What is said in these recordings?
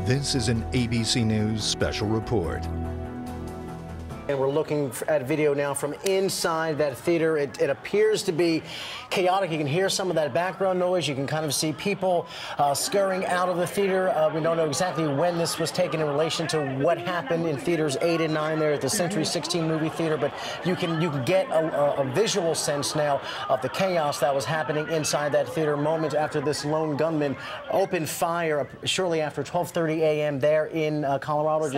This is an ABC News special report. And we're looking at video now from inside that theater. It appears to be chaotic. You can hear some of that background noise. You can kind of see people scurrying out of the theater. We don't know exactly when this was taken in relation to what happened in theaters 8 and 9 there at the Century 16 movie theater, but you can get a visual sense now of the chaos that was happening inside that theater moments after this lone gunman opened fire shortly after 12:30 a.m. there in Colorado,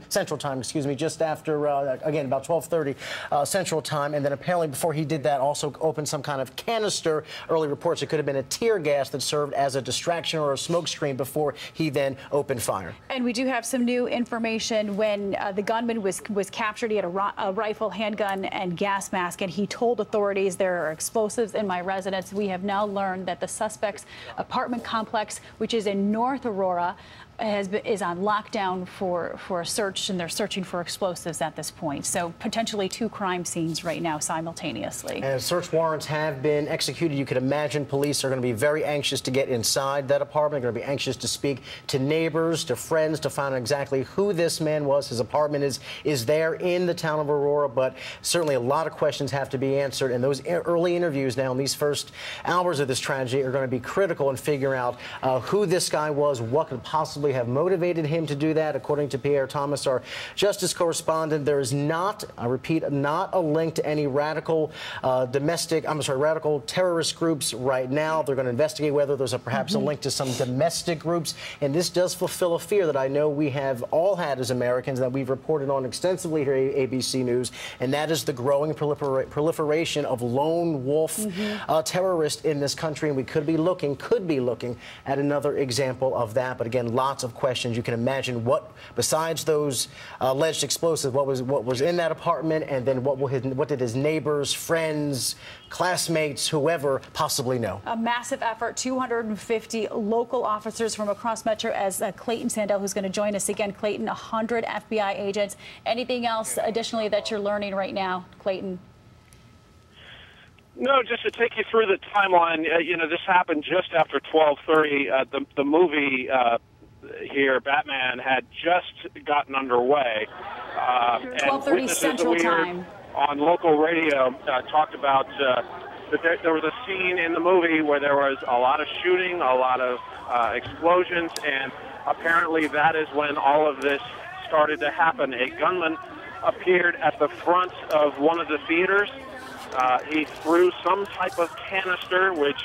Central Time, excuse me, just after again, about 12:30 Central Time, and then apparently before he did that also opened some kind of canister. Early reports it could have been a tear gas that served as a distraction or a smoke screen before he then opened fire. And we do have some new information. When the gunman was captured, he had a rifle, handgun, and gas mask, and he told authorities there are explosives in my residence. We have now learned that the suspect's apartment complex, which is in North Aurora, is on lockdown for a search, and they're searching for explosives at this point. So potentially 2 crime scenes right now simultaneously. And search warrants have been executed. You could imagine police are going to be very anxious to get inside that apartment. They're going to be anxious to speak to neighbors, to friends, to find out exactly who this man was. His apartment is there in the town of Aurora, but certainly a lot of questions have to be answered. And those early interviews now in these first hours of this tragedy are going to be critical in figuring out who this guy was, what could possibly have motivated him to do that. According to Pierre Thomas, our justice correspondent, there is not, I repeat, not a link to any radical radical terrorist groups right now. They're going to investigate whether there's perhaps a link to some domestic groups, and this does fulfill a fear that I know we have all had as Americans, that we've reported on extensively here at ABC News, and that is the growing proliferation of lone wolf terrorists in this country, and we could be looking at another example of that. But again, lots of questions. You can imagine what, besides those alleged explosives, what was in that apartment, and then what did his neighbors, friends, classmates, whoever possibly know. A massive effort, 250 local officers from across Metro, as Clayton Sandell, who's going to join us again. Clayton, 100 FBI agents. Anything else additionally that you're learning right now, Clayton? No, just to take you through the timeline, this happened just after 12:30. The movie here, Batman, had just gotten underway. 12:30 Central Time. On local radio, talked about that there was a scene in the movie where there was a lot of shooting, a lot of explosions, and apparently that is when all of this started to happen. A gunman appeared at the front of one of the theaters. He threw some type of canister, which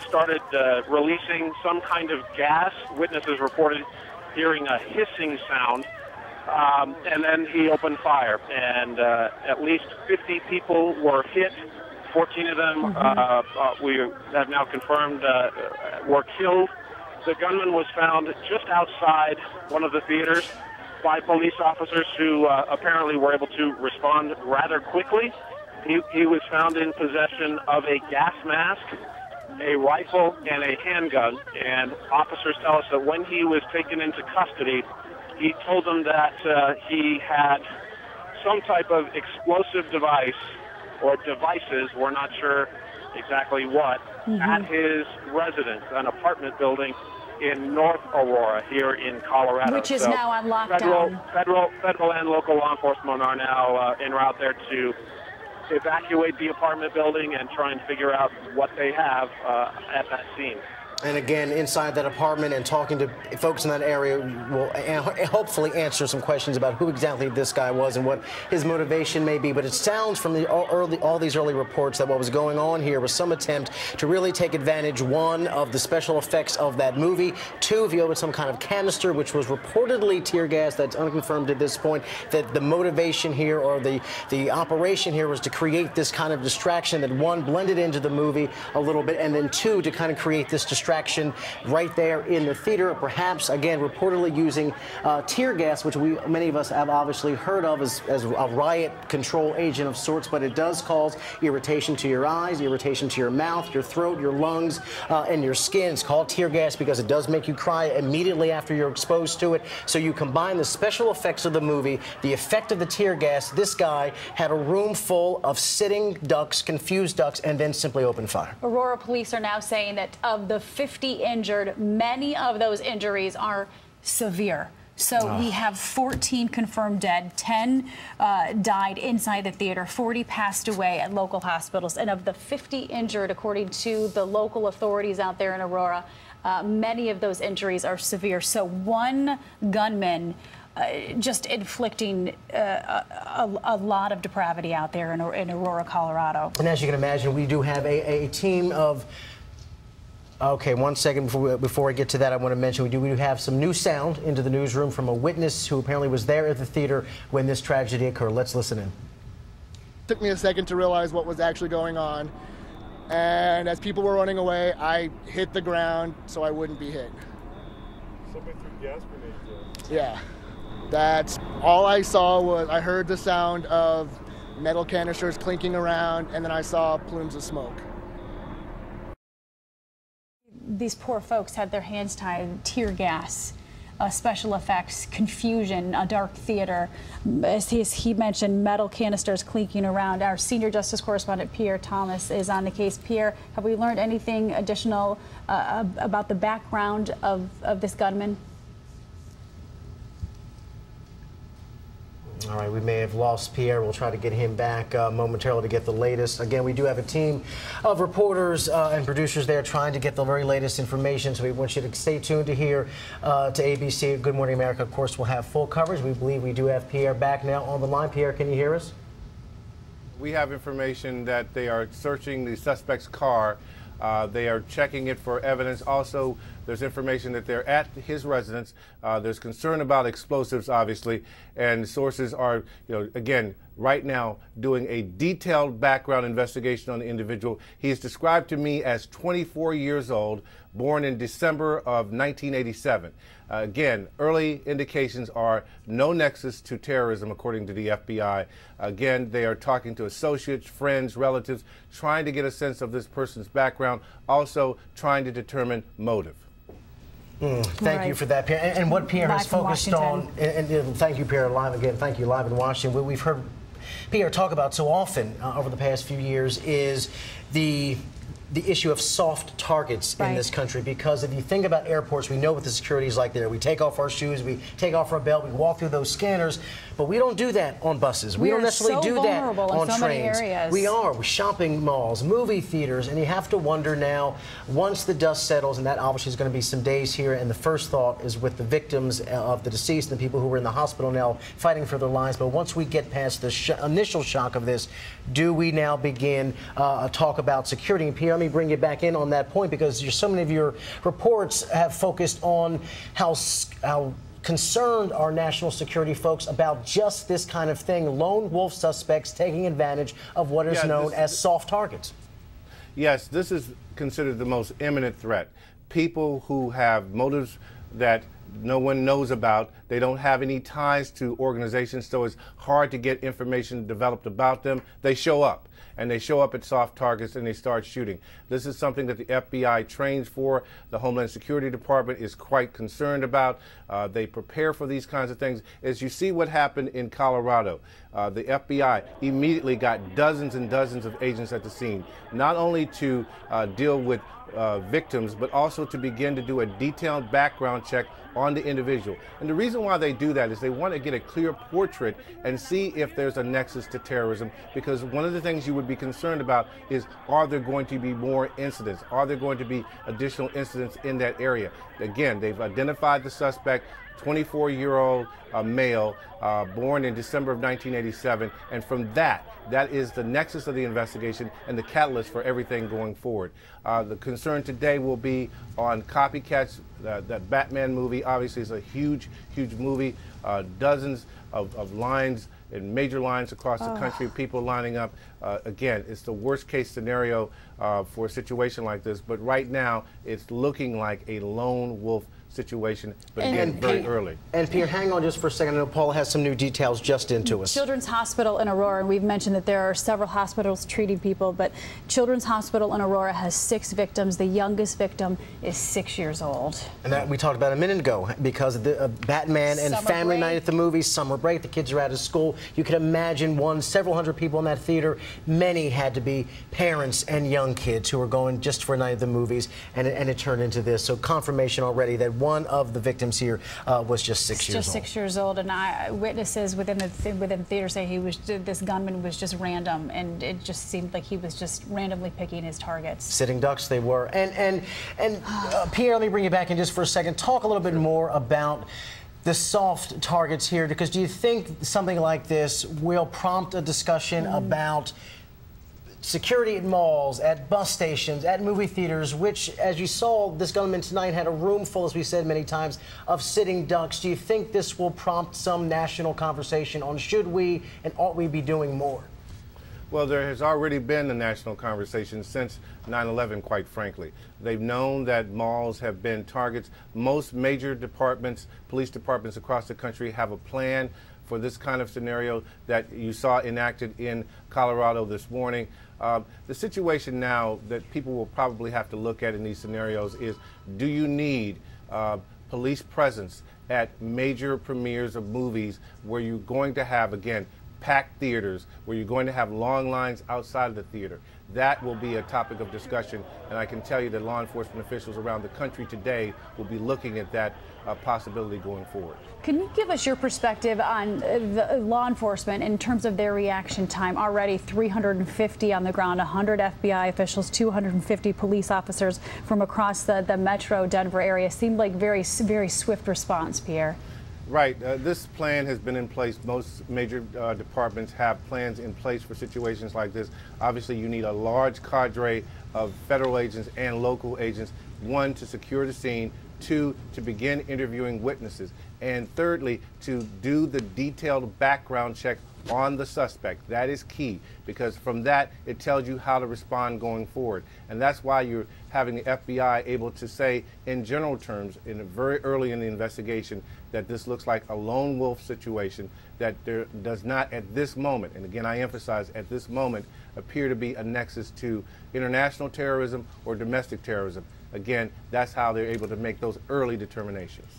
started releasing some kind of gas. Witnesses reported hearing a hissing sound, and then he opened fire. And at least 50 people were hit. 14 of them, we have now confirmed, were killed. The gunman was found just outside one of the theaters by police officers who apparently were able to respond rather quickly. He was found in possession of a gas mask, a rifle, and a handgun. And officers tell us that when he was taken into custody, he told them that he had some type of explosive device or devices, we're not sure exactly what, at his residence, an apartment building in North Aurora here in Colorado. Which is now on lockdown. Federal and local law enforcement are now en route there to evacuate the apartment building and try and figure out what they have at that scene. And again, inside that apartment and talking to folks in that area will hopefully answer some questions about who exactly this guy was and what his motivation may be. But it sounds from all these early reports that what was going on here was some attempt to really take advantage, one, of the special effects of that movie, two, if you open some kind of canister, which was reportedly tear gas. That's unconfirmed at this point, that the motivation here or the operation here was to create this kind of distraction that, one, blended into the movie a little bit, and then two, to kind of create this distraction right there in the theater, perhaps, again, reportedly using tear gas, which many of us have obviously heard of as a riot control agent of sorts, but it does cause irritation to your eyes, irritation to your mouth, your throat, your lungs, and your skin. It's called tear gas because it does make you cry immediately after you're exposed to it. So you combine the special effects of the movie, the effect of the tear gas. This guy had a room full of sitting ducks, confused ducks, and then simply opened fire. Aurora police are now saying that of the 50 injured, many of those injuries are severe. So we have 14 confirmed dead, 10 died inside the theater, 40 passed away at local hospitals, and of the 50 injured, according to the local authorities out there in Aurora, many of those injuries are severe. So one gunman just inflicting a lot of depravity out there in Aurora, Colorado. And as you can imagine, we do have a team of... Okay, 1 second before I get to that, I want to mention we do have some new sound into the newsroom from a witness who apparently was there at the theater when this tragedy occurred. Let's listen in. It took me a second to realize what was actually going on. And as people were running away, I hit the ground so I wouldn't be hit. Somebody threw gas grenades in. Yeah. That's all I saw. Was I heard the sound of metal canisters clinking around, and then I saw plumes of smoke. These poor folks had their hands tied, tear gas, special effects, confusion, a dark theater. As he mentioned, metal canisters clinking around. Our senior justice correspondent, Pierre Thomas, is on the case. Pierre, have we learned anything additional about the background of this gunman? All right, we may have lost Pierre. We'll try to get him back momentarily to get the latest. Again, we do have a team of reporters and producers there trying to get the very latest information, so we want you to stay tuned to here to ABC Good Morning America. Of course, we'll have full coverage. We believe we do have Pierre back now on the line. Pierre, can you hear us? We have information that they are searching the suspect's car. They are checking it for evidence. Also, there's information that they're at his residence. There's concern about explosives, obviously, and sources are, again, right now doing a detailed background investigation on the individual. He is described to me as 24 years old, born in December of 1987. Again, early indications are no nexus to terrorism, according to the FBI. Again, they are talking to associates, friends, relatives, trying to get a sense of this person's background, also trying to determine motive. Thank you for that, Pierre. And what Pierre has focused on, and thank you, Pierre, live again. Thank you, live in Washington. What we've heard Pierre talk about so often over the past few years is the issue of soft targets in this country, because if you think about airports, we know what the security is like there. We take off our shoes, we take off our belt, we walk through those scanners, but we don't do that on buses. We don't necessarily do that on trains. We are with shopping malls, movie theaters, and you have to wonder now, once the dust settles, and that obviously is going to be some days here, and the first thought is with the victims of the deceased and the people who were in the hospital now fighting for their lives, but once we get past the initial shock of this, do we now begin talk about security? And Pierre, let me bring you back in on that point, because so many of your reports have focused on how concerned are national security folks about just this kind of thing, lone wolf suspects taking advantage of what is known as soft targets. Yes, this is considered the most imminent threat. People who have motives that no one knows about. They don't have any ties to organizations, so it's hard to get information developed about them. They show up, and they show up at soft targets, and they start shooting. This is something that the FBI trains for. The Homeland Security Department is quite concerned about. They prepare for these kinds of things. As you see what happened in Colorado, the FBI immediately got dozens and dozens of agents at the scene, not only to deal with victims, but also to begin to do a detailed background check on the individual. And the reason why they do that is they want to get a clear portrait and see if there's a nexus to terrorism, because one of the things you would be concerned about is, are there going to be more incidents? Are there going to be additional incidents in that area? Again, they've identified the suspect, 24-year-old male, born in December of 1987, and from that is the nexus of the investigation and the catalyst for everything going forward. The concern today will be on copycats. That Batman movie obviously is a huge, huge movie. Dozens of lines and major lines across the country, people lining up. Again, it's the worst case scenario for a situation like this, but right now it's looking like a lone wolf situation, but again, very early. And Pierre, hang on just for a second. I know Paula has some new details just into us. Children's Hospital in Aurora, and we've mentioned that there are several hospitals treating people, but Children's Hospital in Aurora has 6 victims. The youngest victim is 6 years old. And that we talked about a minute ago, because of the Batman and family night at the movies, summer break, the kids are out of school. You can imagine several hundred people in that theater. Many had to be parents and young kids who were going just for a night at the movies, and it turned into this. So confirmation already that one of the victims here was just 6 years old. Just 6 years old, and witnesses within the theater say this gunman was just random, and it just seemed like he was just randomly picking his targets. Sitting ducks they were. And Pierre, let me bring you back in just for a second. Talk a little bit more about the soft targets here, because do you think something like this will prompt a discussion about security at malls, at bus stations, at movie theaters, which, as you saw, this gunman tonight had a room full, as we said many times, of sitting ducks. Do you think this will prompt some national conversation on should we and ought we be doing more? Well, there has already been a national conversation since 9/11, quite frankly. They've known that malls have been targets. Most major departments, police departments across the country have a plan for this kind of scenario that you saw enacted in Colorado this morning. The situation now that people will probably have to look at in these scenarios is, do you need police presence at major premieres of movies where you're going to have, again, packed theaters, where you're going to have long lines outside of the theater? That will be a topic of discussion, and I can tell you that law enforcement officials around the country today will be looking at that possibility going forward. Can you give us your perspective on the law enforcement in terms of their reaction time? Already 350 on the ground, 100 FBI officials, 250 police officers from across the metro Denver area. Seemed like very swift response, Pierre. Right. This plan has been in place. Most major departments have plans in place for situations like this. Obviously, you need a large cadre of federal agents and local agents, one, to secure the scene, two, to begin interviewing witnesses, and thirdly, to do the detailed background check on the suspect. That is key, because from that, it tells you how to respond going forward. And that's why you're having the FBI able to say, in general terms, very early in the investigation, that this looks like a lone wolf situation, that there does not at this moment, and again I emphasize at this moment, appear to be a nexus to international terrorism or domestic terrorism. Again, that's how they're able to make those early determinations.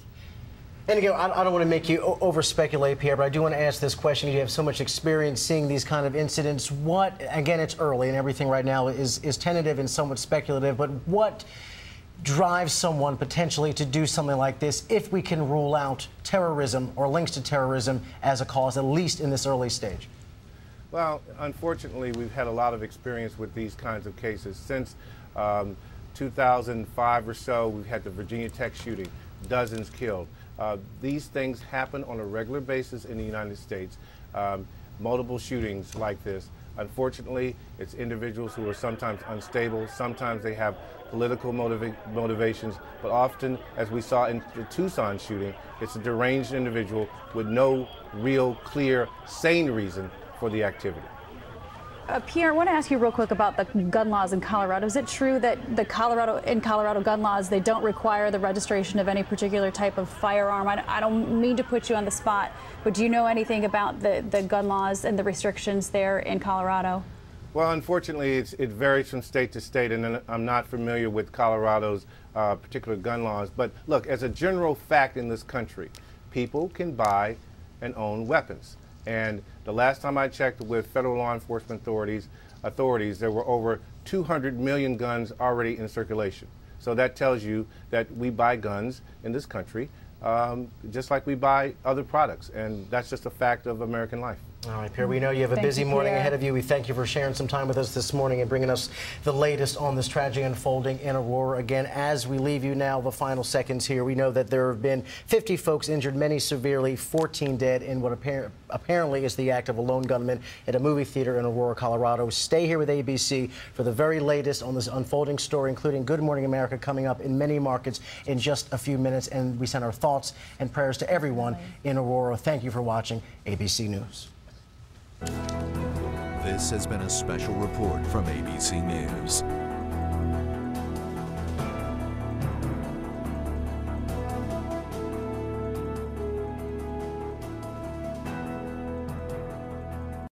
And again, I don't want to make you over-speculate, Pierre, but I do want to ask this question. You have so much experience seeing these kind of incidents. What, again, it's early and everything right now is tentative and somewhat speculative, but what drives someone potentially to do something like this if we can rule out terrorism or links to terrorism as a cause, at least in this early stage? Well, unfortunately, we've had a lot of experience with these kinds of cases. Since 2005 or so, we've had the Virginia Tech shooting, dozens killed. These things happen on a regular basis in the United States. Multiple shootings like this. Unfortunately, it's individuals who are sometimes unstable, sometimes they have political motivations, but often, as we saw in the Tucson shooting, it's a deranged individual with no real, clear, sane reason for the activity. Pierre, I want to ask you real quick about the gun laws in Colorado. Is it true that in Colorado gun laws, they don't require the registration of any particular type of firearm? I don't mean to put you on the spot, but do you know anything about the gun laws and the restrictions there in Colorado? Well, unfortunately, it varies from state to state, and I'm not familiar with Colorado's particular gun laws. But look, as a general fact in this country, people can buy and own weapons. And the last time I checked with federal law enforcement authorities, there were over 200 million guns already in circulation. So that tells you that we buy guns in this country just like we buy other products. And that's just a fact of American life. All right, Pierre, we know you have a busy morning ahead of you. We thank you for sharing some time with us this morning and bringing us the latest on this tragedy unfolding in Aurora. Again, as we leave you now, the final seconds here, we know that there have been 50 folks injured, many severely, 14 dead in what apparently is the act of a lone gunman at a movie theater in Aurora, Colorado. Stay here with ABC for the very latest on this unfolding story, including Good Morning America coming up in many markets in just a few minutes. And we send our thoughts and prayers to everyone in Aurora. Thank you for watching ABC News. This has been a special report from ABC News.